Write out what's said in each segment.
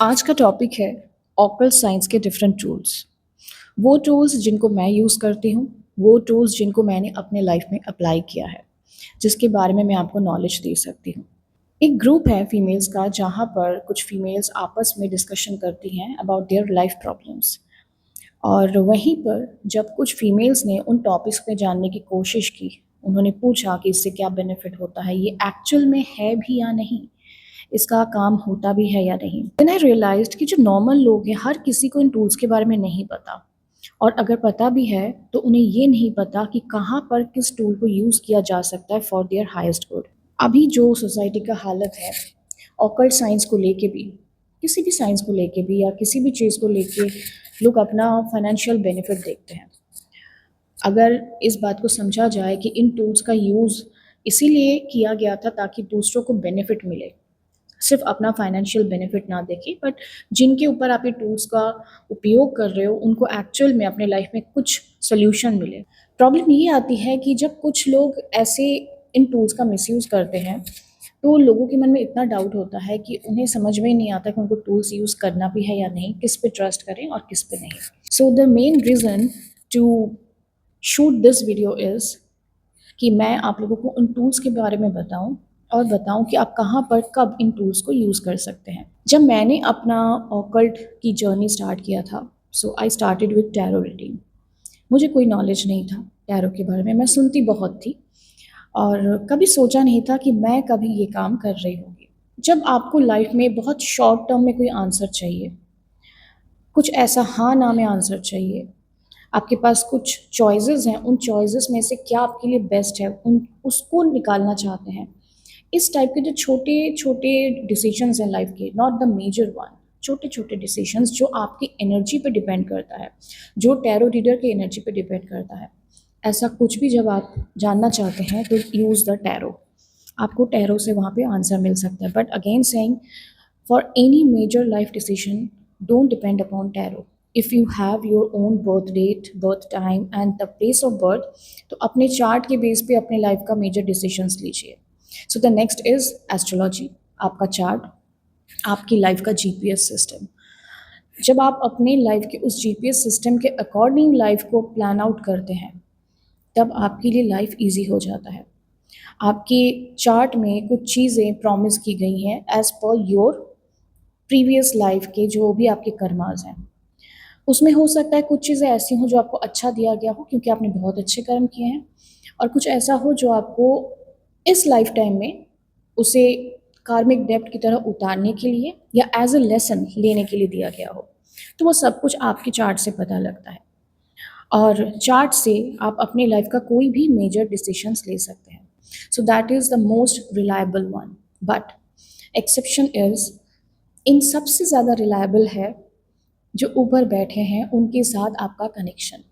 आज का टॉपिक है ऑकल्ट साइंस के डिफरेंट टूल्स। वो टूल्स जिनको मैं यूज़ करती हूँ, वो टूल्स जिनको मैंने अपने लाइफ में अप्लाई किया है, जिसके बारे में मैं आपको नॉलेज दे सकती हूँ। एक ग्रुप है फीमेल्स का जहाँ पर कुछ फीमेल्स आपस में डिस्कशन करती हैं अबाउट देयर लाइफ प्रॉब्लम्स। और वहीं पर जब कुछ फीमेल्स ने उन टॉपिक्स पे जानने की कोशिश की, उन्होंने पूछा कि इससे क्या बेनिफिट होता है, ये एक्चुअल में है भी या नहीं, इसका काम होता भी है या नहीं। देन आई रियलाइज्ड कि जो नॉर्मल लोग हैं, हर किसी को इन टूल्स के बारे में नहीं पता, और अगर पता भी है तो उन्हें ये नहीं पता कि कहाँ पर किस टूल को यूज़ किया जा सकता है फॉर देयर हाईएस्ट गुड। अभी जो सोसाइटी का हालत है ऑकल्ट साइंस को लेके भी, किसी भी साइंस को लेके भी या किसी भी चीज़ को लेके, लोग अपना फाइनेंशियल बेनिफिट देखते हैं। अगर इस बात को समझा जाए कि इन टूल्स का यूज़ इसीलिए किया गया था ताकि दूसरों को बेनिफिट मिले, सिर्फ अपना फाइनेंशियल बेनिफिट ना देखें, बट जिनके ऊपर आप ये टूल्स का उपयोग कर रहे हो उनको एक्चुअल में अपने लाइफ में कुछ सोल्यूशन मिले। प्रॉब्लम ये आती है कि जब कुछ लोग ऐसे इन टूल्स का मिसयूज़ करते हैं, तो लोगों के मन में इतना डाउट होता है कि उन्हें समझ में ही नहीं आता कि उनको टूल्स यूज़ करना भी है या नहीं, किस पे ट्रस्ट करें और किस पे नहीं। So the main reason to shoot this video is कि मैं आप लोगों को उन टूल्स के बारे में बताऊं और बताऊं कि आप कहाँ पर कब इन टूल्स को यूज़ कर सकते हैं। जब मैंने अपना ऑकल्ट की जर्नी स्टार्ट किया था, so I started with tarot reading. मुझे कोई नॉलेज नहीं था टैरो के बारे में, मैं सुनती बहुत थी और कभी सोचा नहीं था कि मैं कभी ये काम कर रही होंगी। जब आपको लाइफ में बहुत शॉर्ट टर्म में कोई आंसर चाहिए, कुछ ऐसा हाँ ना में आंसर चाहिए, आपके पास कुछ चॉइसेस हैं, उन चॉइसेस में से क्या आपके लिए बेस्ट है उन उसको निकालना चाहते हैं। इस टाइप के जो छोटे छोटे डिसीजंस हैं लाइफ के, नॉट द मेजर वन, छोटे छोटे डिसीजंस जो आपकी एनर्जी पे डिपेंड करता है, जो टैरो रीडर की एनर्जी पे डिपेंड करता है, ऐसा कुछ भी जब आप जानना चाहते हैं तो यूज़ द टैरो। आपको टैरो से वहाँ पे आंसर मिल सकता है, but again saying, for any major life decision, don't depend upon tarot. If you have your own birth date, birth time and the place of birth, तो अपने chart के base पे अपने लाइफ का मेजर डिसीजंस लीजिए। So the next is astrology. आपका chart आपकी life का जीपीएस सिस्टम। जब आप अपने लाइफ के उस जीपीएस सिस्टम के अकॉर्डिंग लाइफ को प्लान आउट करते हैं, तब आपके लिए लाइफ इजी हो जाता है। आपके चार्ट में कुछ चीज़ें प्रॉमिस की गई हैं as per your previous life के जो भी आपके कर्मास हैं। उसमें हो सकता है कुछ चीज़ें ऐसी हों जो आपको अच्छा दिया गया हो क्योंकि आपने बहुत अच्छे कर्म किए हैं, और कुछ ऐसा हो जो आपको इस लाइफ टाइम में उसे कार्मिक डेब्ट की तरह उतारने के लिए या एज अ लेसन लेने के लिए दिया गया हो। तो वो सब कुछ आपके चार्ट से पता लगता है, और चार्ट से आप अपनी लाइफ का कोई भी मेजर डिसीजंस ले सकते हैं। So that is the most reliable one, but exception is, इन सबसे ज़्यादा रिलायबल है जो ऊपर बैठे हैं उनके साथ आपका कनेक्शन।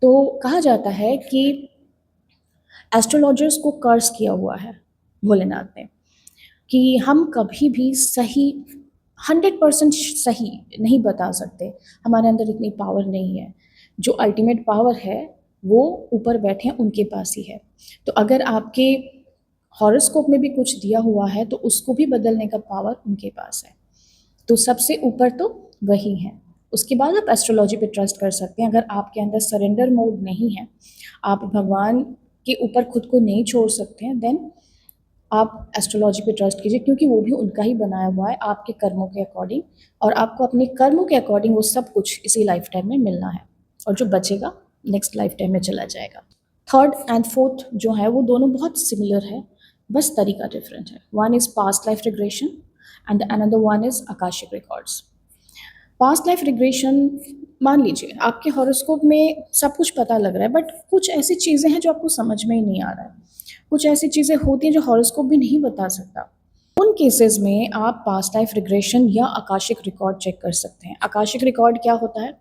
तो कहा जाता है कि एस्ट्रोलॉजर्स को कर्स किया हुआ है भोलेनाथ ने, कि हम कभी भी सही 100% सही नहीं बता सकते, हमारे अंदर इतनी पावर नहीं है। जो अल्टीमेट पावर है वो ऊपर बैठे हैं उनके पास ही है। तो अगर आपके हॉरोस्कोप में भी कुछ दिया हुआ है तो उसको भी बदलने का पावर उनके पास है। तो सबसे ऊपर तो वही है। उसके बाद आप एस्ट्रोलॉजी पे ट्रस्ट कर सकते हैं। अगर आपके अंदर सरेंडर मोड नहीं है, आप भगवान के ऊपर खुद को नहीं छोड़ सकते हैं, देन आप एस्ट्रोलॉजी पे ट्रस्ट कीजिए, क्योंकि वो भी उनका ही बनाया हुआ है आपके कर्मों के अकॉर्डिंग, और आपको अपने कर्मों के अकॉर्डिंग वो सब कुछ इसी लाइफ टाइम में मिलना है, और जो बचेगा नेक्स्ट लाइफ टाइम में चला जाएगा। थर्ड एंड फोर्थ जो है वो दोनों बहुत सिमिलर है, बस तरीका डिफरेंट है। One is past life regression and another one is Akashic records. Past life regression, मान लीजिए आपके हॉरोस्कोप में सब कुछ पता लग रहा है, बट कुछ ऐसी चीज़ें हैं जो आपको समझ में ही नहीं आ रहा है, कुछ ऐसी चीज़ें होती हैं जो हॉरोस्कोप भी नहीं बता सकता। उन केसेस में आप पास्ट लाइफ रिग्रेशन या आकाशिक रिकॉर्ड चेक कर सकते हैं। आकाशिक रिकॉर्ड क्या होता है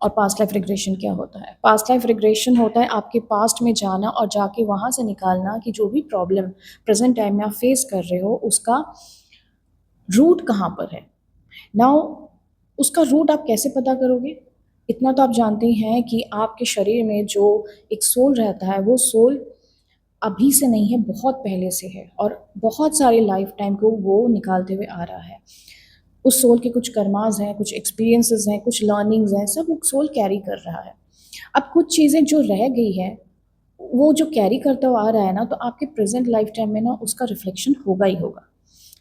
और पास्ट लाइफ रिग्रेशन क्या होता है? पास्ट लाइफ रिग्रेशन होता है आपके पास्ट में जाना और जाके वहाँ से निकालना कि जो भी प्रॉब्लम प्रेजेंट टाइम में आप फेस कर रहे हो उसका रूट कहाँ पर है। नाउ उसका रूट आप कैसे पता करोगे? इतना तो आप जानते ही हैं कि आपके शरीर में जो एक सोल रहता है, वो सोल अभी से नहीं है, बहुत पहले से है, और बहुत सारे लाइफ टाइम को वो निकालते हुए आ रहा है। उस सोल के कुछ कर्मास हैं, कुछ एक्सपीरियंसेस हैं, कुछ लर्निंग्स हैं, सब वो सोल कैरी कर रहा है। अब कुछ चीज़ें जो रह गई हैं, वो जो कैरी करता हुआ आ रहा है ना, तो आपके प्रेजेंट लाइफ टाइम में ना उसका रिफ्लेक्शन होगा ही होगा।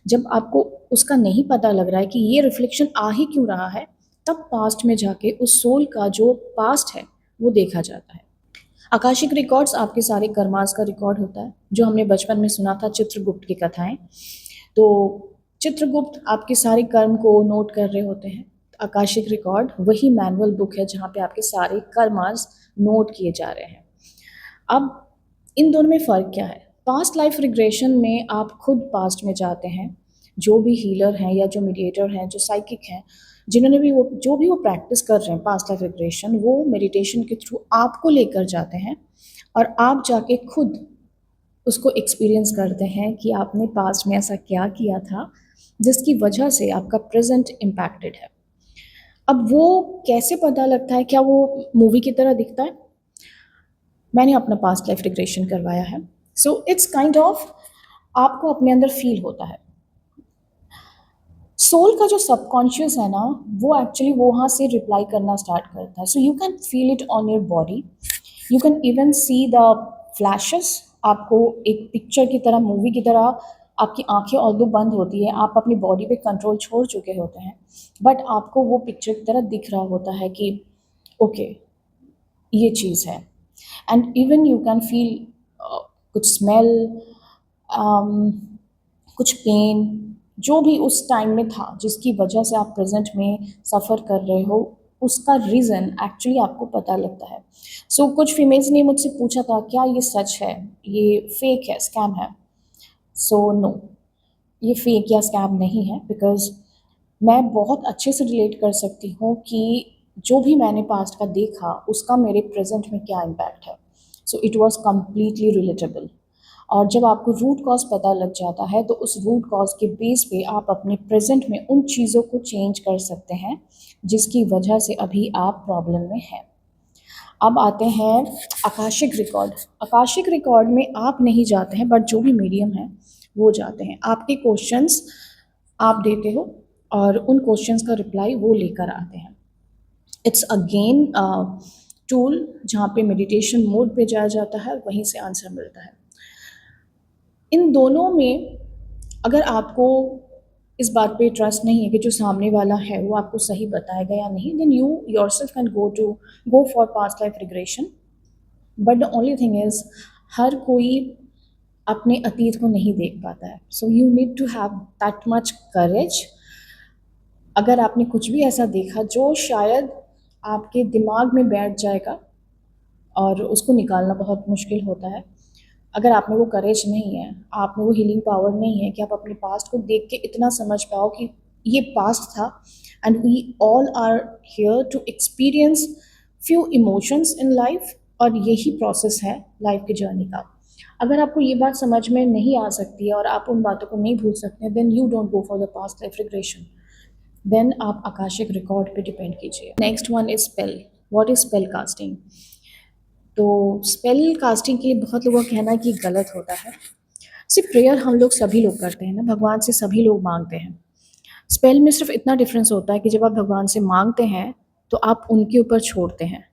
जब आपको उसका नहीं पता लग रहा है कि ये रिफ्लेक्शन आ ही क्यों रहा है, तब पास्ट में जाके उस सोल का जो पास्ट है वो देखा जाता है। आकाशिक रिकॉर्ड्स आपके सारे कर्मास का रिकॉर्ड होता है, जो हमने बचपन में सुना था चित्रगुप्त की कथाएं। तो चित्रगुप्त आपके सारे कर्म को नोट कर रहे होते हैं। आकाशिक रिकॉर्ड वही मैनुअल बुक है जहाँ पे आपके सारे कर्मास नोट किए जा रहे हैं। अब इन दोनों में फ़र्क क्या है? पास्ट लाइफ रिग्रेशन में आप खुद पास्ट में जाते हैं। जो भी हीलर हैं या जो मीडिएटर हैं, जो साइकिक हैं, जिन्होंने भी वो जो भी वो प्रैक्टिस कर रहे हैं पास्ट लाइफ रिग्रेशन, वो मेडिटेशन के थ्रू आपको लेकर जाते हैं और आप जाके खुद उसको एक्सपीरियंस करते हैं कि आपने पास्ट में ऐसा क्या किया था जिसकी वजह से आपका प्रेजेंट इम्पैक्टेड है। अब वो कैसे पता लगता है? क्या वो मूवी की तरह दिखता है? मैंने अपना पास्ट लाइफ रिग्रेशन करवाया है। सो इट्स काइंड ऑफ आपको अपने अंदर फील होता है। सोल का जो सबकॉन्शियस है ना, वो एक्चुअली वो वहाँ से रिप्लाई करना स्टार्ट करता है। So you can feel it on your body, you can even see the flashes. आपको एक पिक्चर की तरह, मूवी की तरह आपकी आंखें ऑल्दो बंद होती है, आप अपनी बॉडी पे कंट्रोल छोड़ चुके होते हैं, बट आपको वो पिक्चर की तरह दिख रहा होता है कि ओके ये चीज़ है। And even you can feel कुछ स्मेल, कुछ पेन, जो भी उस टाइम में था जिसकी वजह से आप प्रेजेंट में सफ़र कर रहे हो, उसका रीज़न एक्चुअली आपको पता लगता है। सो कुछ फीमेल्स ने मुझसे पूछा था क्या ये सच है, ये फेक है, स्कैम है? सो नो, ये फेक या स्कैम नहीं है, बिकॉज़ मैं बहुत अच्छे से रिलेट कर सकती हूँ कि जो भी मैंने पास्ट का देखा उसका मेरे प्रेजेंट में क्या इम्पैक्ट है। So it was completely relatable. और जब आपको रूट कॉज पता लग जाता है तो उस रूट कॉज के बेस पे आप अपने प्रेजेंट में उन चीज़ों को चेंज कर सकते हैं जिसकी वजह से अभी आप प्रॉब्लम में हैं। अब आते हैं आकाशिक रिकॉर्ड। आकाशिक रिकॉर्ड में आप नहीं जाते हैं, बट जो भी मीडियम है वो जाते हैं। आपके क्वेश्चंस आप देते हो और उन क्वेश्चंस का रिप्लाई वो लेकर आते हैं। इट्स अगेन टूल जहाँ पे मेडिटेशन मोड पे जाया जाता है, वहीं से आंसर मिलता है। इन दोनों में अगर आपको इस बात पे ट्रस्ट नहीं है कि जो सामने वाला है वो आपको सही बताएगा या नहीं, then you yourself can go for past life regression. But the only thing is, हर कोई अपने अतीत को नहीं देख पाता है। So you need to have that much courage. अगर आपने कुछ भी ऐसा देखा जो शायद आपके दिमाग में बैठ जाएगा और उसको निकालना बहुत मुश्किल होता है, अगर आप में वो करेज नहीं है, आप में वो हीलिंग पावर नहीं है कि आप अपने पास्ट को देख के इतना समझ पाओ कि ये पास्ट था and we all are here to experience few emotions in life, और यही प्रोसेस है लाइफ की जर्नी का। अगर आपको ये बात समझ में नहीं आ सकती है और आप उन बातों को नहीं भूल सकते, then you don't go for the past life regression, देन आप आकाशिक रिकॉर्ड पे डिपेंड कीजिए। Next one is spell. What is spell casting? तो स्पेल कास्टिंग के लिए बहुत लोगों का कहना है कि गलत होता है। सिर्फ प्रेयर हम लोग सभी लोग करते हैं ना, भगवान से सभी लोग मांगते हैं। स्पेल में सिर्फ इतना डिफरेंस होता है कि जब आप भगवान से मांगते हैं तो आप उनके ऊपर छोड़ते हैं,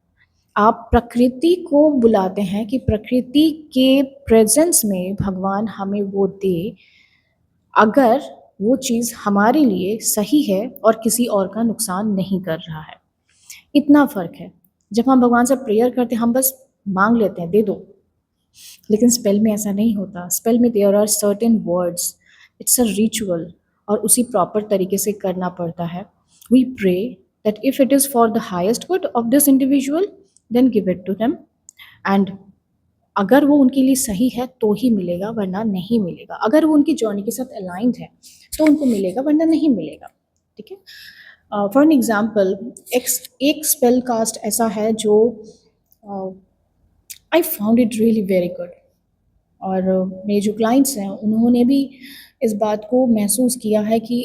आप प्रकृति को बुलाते हैं कि प्रकृति के प्रेजेंस में भगवान हमें वो दे, अगर वो चीज़ हमारे लिए सही है और किसी और का नुकसान नहीं कर रहा है। इतना फ़र्क है। जब हम भगवान से प्रेयर करते हैं हम बस मांग लेते हैं, दे दो। लेकिन स्पेल में ऐसा नहीं होता। स्पेल में there are certain words, it's a ritual, और उसी प्रॉपर तरीके से करना पड़ता है। We pray that if it is for the highest good of this individual, then give it to them, and अगर वो उनके लिए सही है तो ही मिलेगा, वरना नहीं मिलेगा। अगर वो उनकी जर्नी के साथ अलाइंड है तो उनको मिलेगा, वरना नहीं मिलेगा। ठीक है। फॉर एन एग्जाम्पल, एक स्पेल कास्ट ऐसा है जो I found it really very good, और मेरे जो क्लाइंट्स हैं उन्होंने भी इस बात को महसूस किया है कि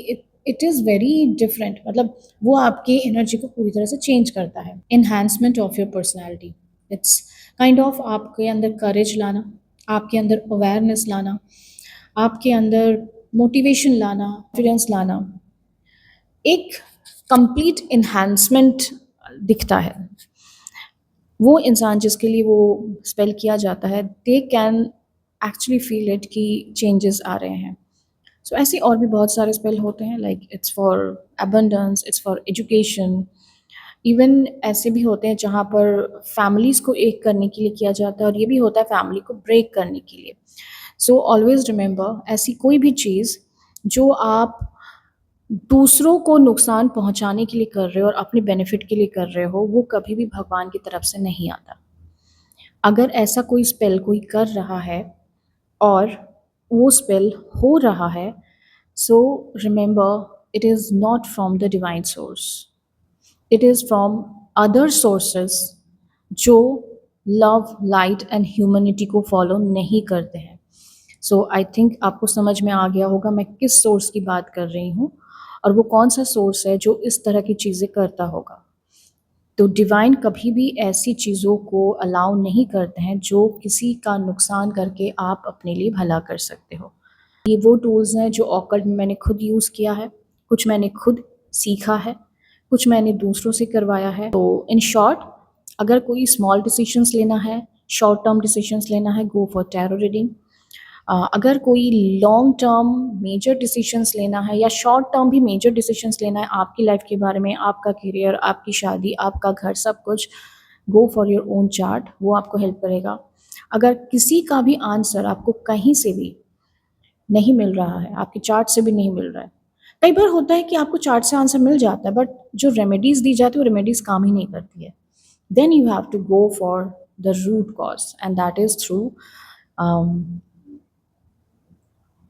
इट इज़ वेरी डिफरेंट। मतलब वो आपके एनर्जी को पूरी तरह से चेंज करता है। Enhancement of your personality, it's kind of आपके अंदर करेज लाना, आपके अंदर अवेयरनेस लाना, आपके अंदर मोटिवेशन लाना, कॉन्फिडेंस लाना। एक कंप्लीट इन्हांसमेंट दिखता है। वो इंसान जिसके लिए वो स्पेल किया जाता है, they can actually feel it कि चेंजेस आ रहे हैं। सो ऐसे और भी बहुत सारे स्पेल होते हैं, like it's for abundance, it's for education. Even ऐसे भी होते हैं जहाँ पर फैमिलीज़ को एक करने के लिए किया जाता है, और ये भी होता है फैमिली को ब्रेक करने के लिए। सो ऑलवेज रिमेंबर, ऐसी कोई भी चीज़ जो आप दूसरों को नुकसान पहुंचाने के लिए कर रहे हो और अपने बेनिफिट के लिए कर रहे हो, वो कभी भी भगवान की तरफ से नहीं आता। अगर ऐसा कोई स्पेल कोई कर रहा है और वो स्पेल हो रहा है, so remember, it is not from the divine source, it is from other sources जो लव, लाइट एंड ह्यूमैनिटी को फॉलो नहीं करते हैं। सो आई थिंक आपको समझ में आ गया होगा मैं किस सोर्स की बात कर रही हूँ, और वो कौन सा सोर्स है जो इस तरह की चीज़ें करता होगा। तो डिवाइन कभी भी ऐसी चीज़ों को अलाउ नहीं करते हैं जो किसी का नुकसान करके आप अपने लिए भला कर सकते हो। ये वो टूल्स हैं जो ऑकल्ट में मैंने खुद यूज़ किया है, कुछ मैंने खुद सीखा है, कुछ मैंने दूसरों से करवाया है। तो इन शॉर्ट, अगर कोई स्मॉल डिसीजंस लेना है, शॉर्ट टर्म डिसीजंस लेना है, गो फॉर टैरो रीडिंग। अगर कोई लॉन्ग टर्म मेजर डिसीजंस लेना है, या शॉर्ट टर्म भी मेजर डिसीजंस लेना है आपकी लाइफ के बारे में, आपका करियर, आपकी शादी, आपका घर, सब कुछ, go for your own chart, वो आपको हेल्प करेगा। अगर किसी का भी आंसर आपको कहीं से भी नहीं मिल रहा है, आपके चार्ट से भी नहीं मिल रहा है, कई बार होता है कि आपको चार्ट से आंसर मिल जाता है, बट जो रेमेडीज़ दी जाती है वो रेमेडीज़ काम ही नहीं करती है। Then you have to go for the root cause, and that is through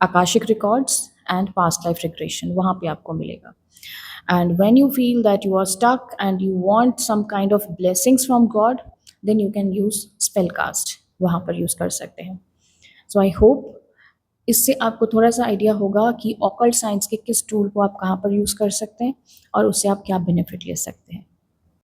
Akashic records and past life regression, वहाँ पे आपको मिलेगा। And when you feel that you are stuck and you want some kind of blessings from God, then you can use spellcast, वहाँ पर use कर सकते हैं। So I hope इससे आपको थोड़ा सा आइडिया होगा कि ऑकल्ट साइंस के किस टूल को आप कहाँ पर यूज़ कर सकते हैं और उससे आप क्या बेनिफिट ले सकते हैं।